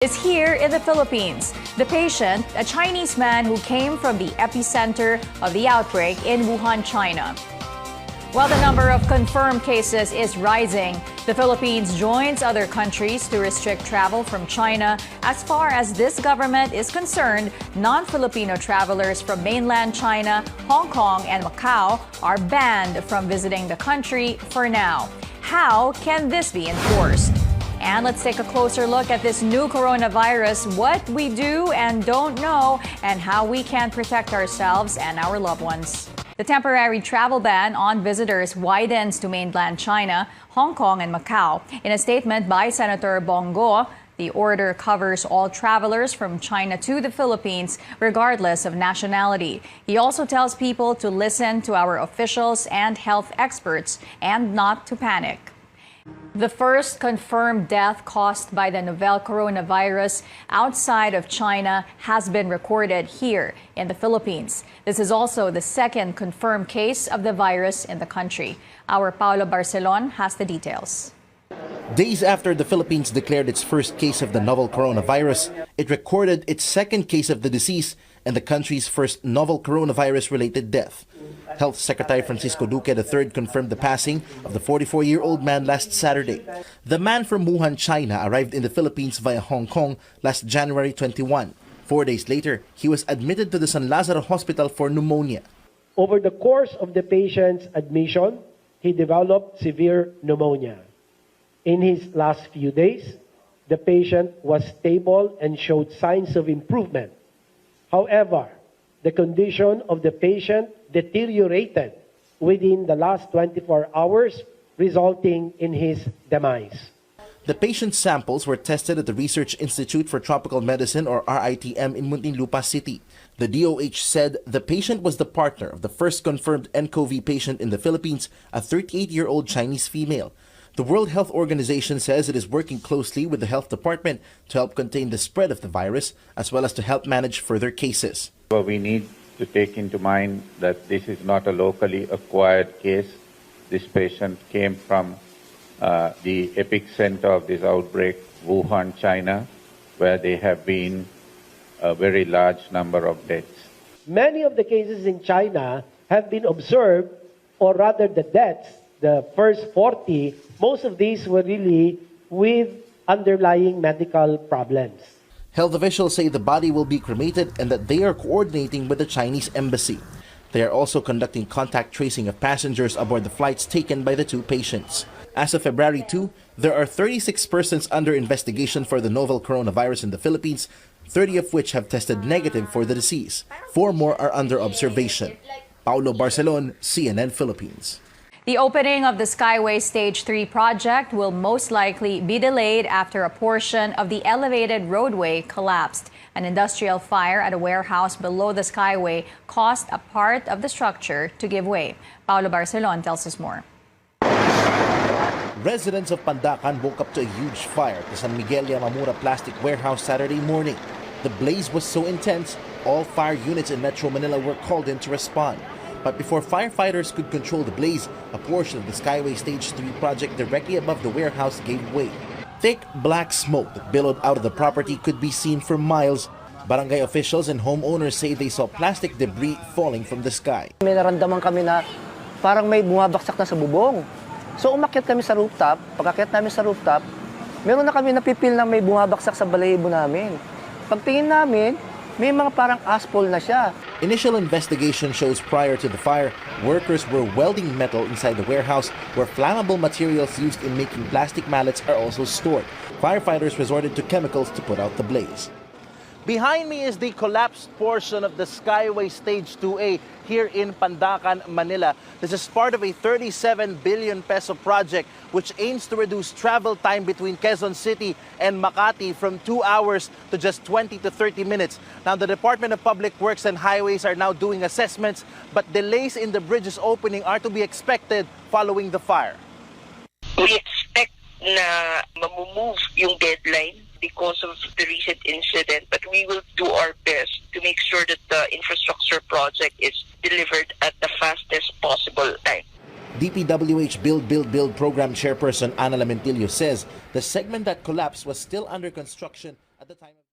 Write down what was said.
Is here in the Philippines. The patient, a Chinese man who came from the epicenter of the outbreak in Wuhan, China. While the number of confirmed cases is rising, the Philippines joins other countries to restrict travel from China. As far as this government is concerned, non-Filipino travelers from mainland China, Hong Kong, and Macau are banned from visiting the country for now. How can this be enforced? And let's take a closer look at this new coronavirus, what we do and don't know, and how we can protect ourselves and our loved ones. The temporary travel ban on visitors widens to mainland China, Hong Kong, and Macau. In a statement by Senator Bongo, the order covers all travelers from China to the Philippines, regardless of nationality. He also tells people to listen to our officials and health experts and not to panic. The first confirmed death caused by the novel coronavirus outside of China has been recorded here in the Philippines. This is also the second confirmed case of the virus in the country. Our Paulo Barcelon has the details. Days after the Philippines declared its first case of the novel coronavirus, it recorded its second case of the disease and the country's first novel coronavirus-related death. Health Secretary Francisco Duque III confirmed the passing of the 44-year-old man last Saturday. The man from Wuhan, China, arrived in the Philippines via Hong Kong last January 21. 4 days later, he was admitted to the San Lazaro Hospital for pneumonia. Over the course of the patient's admission, he developed severe pneumonia. In his last few days, the patient was stable and showed signs of improvement. However, the condition of the patient deteriorated within the last 24 hours, resulting in his demise. The patient's samples were tested at the Research Institute for Tropical Medicine, or RITM, in Muntinlupa City. The DOH said the patient was the partner of the first confirmed nCoV patient in the Philippines, a 38-year-old Chinese female. The World Health Organization says it is working closely with the health department to help contain the spread of the virus, as well as to help manage further cases. So we need to take into mind that this is not a locally acquired case. This patient came from the epicenter of this outbreak, Wuhan, China, where there have been a very large number of deaths. Many of the cases in China have been observed, or rather the deaths, the first 40, most of these were really with underlying medical problems. Health officials say the body will be cremated and that they are coordinating with the Chinese embassy. They are also conducting contact tracing of passengers aboard the flights taken by the two patients. As of February 2, there are 36 persons under investigation for the novel coronavirus in the Philippines, 30 of which have tested negative for the disease. 4 more are under observation. Paulo Barcelon, CNN Philippines. The opening of the Skyway Stage 3 project will most likely be delayed after a portion of the elevated roadway collapsed. An industrial fire at a warehouse below the Skyway caused a part of the structure to give way. Paulo Barcelon tells us more. Residents of Pandacan woke up to a huge fire at the San Miguel Yamamura plastic warehouse Saturday morning. The blaze was so intense, all fire units in Metro Manila were called in to respond. But before firefighters could control the blaze, a portion of the Skyway Stage 3 project directly above the warehouse gave way. Thick black smoke that billowed out of the property could be seen for miles. Barangay officials and homeowners say they saw plastic debris falling from the sky. May naramdaman kami na parang may bumabaksak na sa bubong. So umakyat kami sa rooftop. Pagkakyat namin sa rooftop, meron na kami napipil na may bumabaksak sa balahibo namin. Pagtingin namin, may mga parang asphalt na siya. Initial investigation shows prior to the fire, workers were welding metal inside the warehouse where flammable materials used in making plastic mallets are also stored. Firefighters resorted to chemicals to put out the blaze. Behind me is the collapsed portion of the Skyway Stage 2A here in Pandacan, Manila. This is part of a 37 billion peso project which aims to reduce travel time between Quezon City and Makati from 2 hours to just 20 to 30 minutes. Now, the Department of Public Works and Highways are now doing assessments, but delays in the bridge's opening are to be expected following the fire. We expect na mamumove yung deadline because of the recent incident, but we will do our best to make sure that the infrastructure project is delivered at the fastest possible time. DPWH Build program chairperson Ana Lamentillo says the segment that collapsed was still under construction At the time of